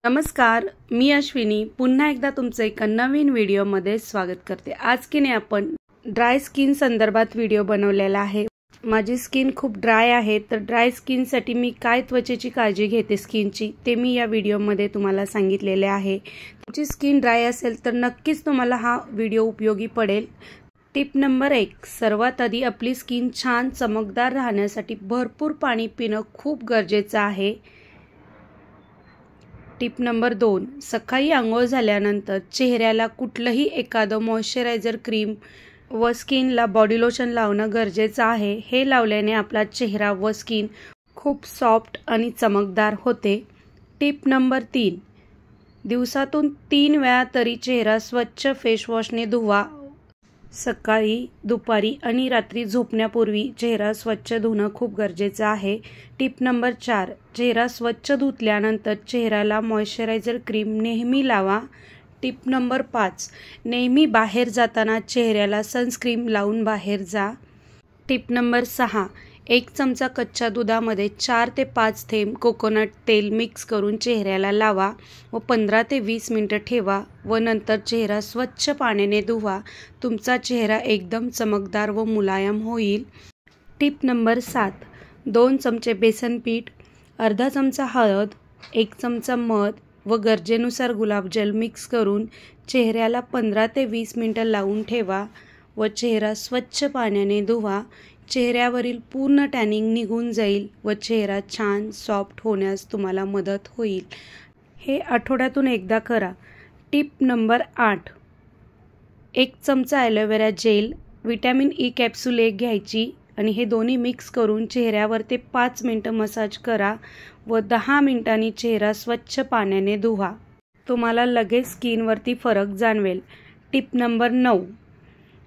नमस्कार, मी अश्विनी पुन्हा एकदा तुमचे एका नवीन व्हिडिओमध्ये स्वागत करते। आज की नाही आपण ड्राय स्किन संदर्भात व्हिडिओ बनवलेला आहे। माझी स्किन खूप ड्राय आहे, तर ड्राय स्किन साठी मी काय त्वचेची काळजी घेते स्किनची ते मी या व्हिडिओमध्ये तुम्हाला सांगितलेले आहे। तुमची स्किन ड्राय असेल तर नक्कीच तुम्हाला हा व्हिडिओ उपयोगी पडेल। टिप नंबर 1, सर्वात आधी आपली स्किन छान चमकदार राहण्यासाठी भरपूर पाणी पिणं खूप गरजेचं आहे। टिप नंबर 2, सकाळी आंघोळ झाल्यानंतर चेहऱ्याला कुठलंही एखादं मॉइश्चरायझर क्रीम व स्किनला बॉडी लोशन लावणं गरजेचं आहे। हे लावल्याने आपला चेहरा व स्किन खूप सॉफ्ट आणि चमकदार होते। टिप नंबर 3, दिवसातून 3 वेळा तरी चेहरा स्वच्छ फेसवॉशने धुवा। सकाळी, दुपारी आणि रात्री झोपण्यापूर्वी चेहरा स्वच्छ धुणं खूप गरजेचं आहे। टिप नंबर 4, चेहरा स्वच्छ धुतल्यानंतर चेहऱ्याला मॉइश्चरायझर क्रीम नेहमी लावा। टिप नंबर 5, नेहमी बाहेर जाताना चेहऱ्याला सनस्क्रीन लावून बाहेर जा। टिप नंबर 6, 1 चमचा कच्च्या दुधामध्ये 4 ते 5 थेंब कोकोनट तेल मिक्स करून चेहऱ्याला लावा व 15 ते 20 मिनिटं ठेवा व नंतर चेहरा स्वच्छ पाण्याने धुवा। तुमचा चेहरा एकदम चमकदार व मुलायम होईल। टिप नंबर 7, 2 चमचे बेसन पीठ, अर्धा चमचा हळद, 1 चमचा मध व गरजेनुसार गुलाबजल मिक्स करून चेहऱ्याला 15 ते 20 मिनिटं लावून ठेवा व चेहरा स्वच्छ पाण्याने धुवा। चेहऱ्यावरील पूर्ण टॅनिंग निघून जाईल व चेहरा छान सॉफ्ट होण्यास तुम्हाला मदत होईल। हे आठवड्यातून एकदा करा। टिप नंबर 8, 1 चमचा aloe vera gel, vitamin E capsule 1 घ्यायची आणि हे दोन्ही मिक्स करून चेहऱ्यावर ते 5 मिनिटं मसाज करा व 10 मिनिटांनी चेहरा स्वच्छ पाण्याने धुवा। तुम्हाला लगेच स्किनवरती फरक जाणवेल। टिप नंबर 9,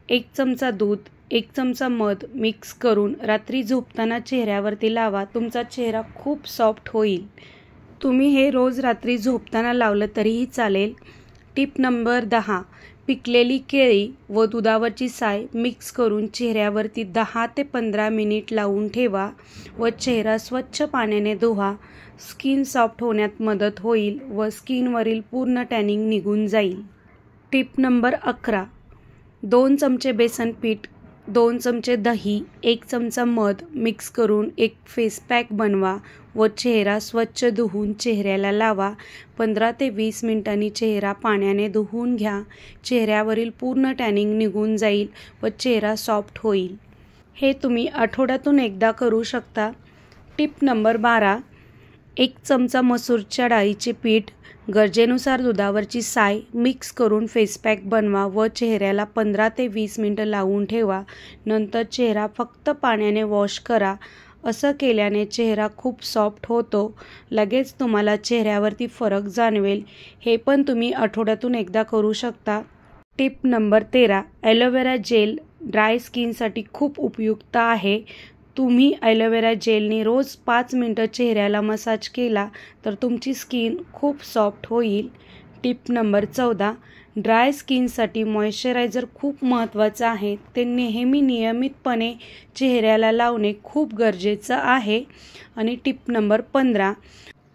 1 चमचा दूध, 1 चमचा मध मिक्स करून रात्री झोपताना चेहऱ्यावरती लावा। तुमचा चेहरा खूप सॉफ्ट होईल। तुम्ही हे रोज रात्री झोपताना लावलं तरीही चालेल। टिप नंबर 10, पिकलेली केळी व दुधावरची साय मिक्स करून चेहऱ्यावरती 10 ते 15 मिनिट लावून ठेवा व चेहरा स्वच्छ पाण्याने धुवा। स्किन सॉफ्ट होण्यात मदत होईल व स्किनवरील पूर्ण टॅनिंग निघून जाईल। टिप नंबर 11, 2 चमचे बेसन पीठ, 2 चमचे दही, 1 चमचा मध मिक्स करून एक फेस पॅक बनवा व चेहरा स्वच्छ धुवून चेहऱ्याला लावा। 15 ते 20 मिनिटांनी चेहरा पाण्याने धुवून घ्या। चेहऱ्यावरील पूर्ण टॅनिंग निघून जाईल व चेहरा सॉफ्ट होईल। हे तुम्ही आठवड्यातून एकदा करू शकता। टिप नंबर 12, 1 चमचा मसूरच्या डाळीचे पीठ, गरजेनुसार दुधावरची साय मिक्स करून फेस पॅक बनवा व चेहऱ्याला 15 ते 20 मिनिटं लावून ठेवा। नंतर चेहरा फक्त पाण्याने वॉश करा। असं केल्याने चेहरा खूप सॉफ्ट होतो। लगेच तुम्हाला चेहऱ्यावरती फरक जाणवेल। हे पण तुम्ही आठवड्यातून एकदा करू शकता। Tip number 13, aloe vera gel dry स्किनसाठी खूप उपयुक्त आहे। तुम्ही ॲलोवेरा जेलने रोज 5 मिनिटं चेहऱ्याला मसाज केला तर तुमची स्किन खूप सॉफ्ट होईल। टिप नंबर 14, ड्राय स्किनसाठी मॉइश्चरायझर खूप महत्त्वाचं आहे। ते नेहमी नियमितपणे चेहऱ्याला लावणे खूप गरजेचं आहे। आणि टिप नंबर 15,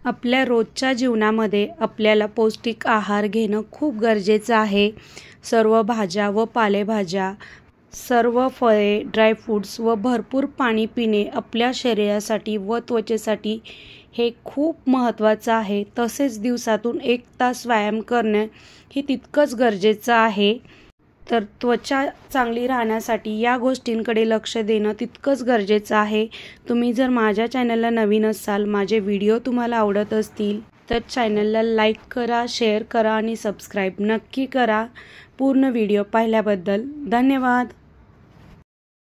आपल्या रोजच्या जीवनामध्ये आपल्याला पौष्टिक आहार घेणं खूप गरजेचं आहे। सर्व भाज्या व पालेभाज्या, सर्व फळे, ड्रायफ्रूट्स व भरपूर पाणी पिणे आपल्या शरीरासाठी व त्वचेसाठी हे खूप महत्त्वाचं आहे। तसेच दिवसातून 1 तास व्यायाम करणं हे तितकंच गरजेचं आहे। तर त्वचा चांगली राहण्यासाठी या गोष्टींकडे लक्ष देणं तितकंच गरजेचं आहे। तुम्ही जर माझ्या चॅनलला नवीन असाल, माझे व्हिडिओ तुम्हाला आवडत असतील तर चॅनलला लाईक करा, शेअर करा आणि सबस्क्राईब नक्की करा। पूर्ण व्हिडिओ पाहिल्याबद्दल धन्यवाद।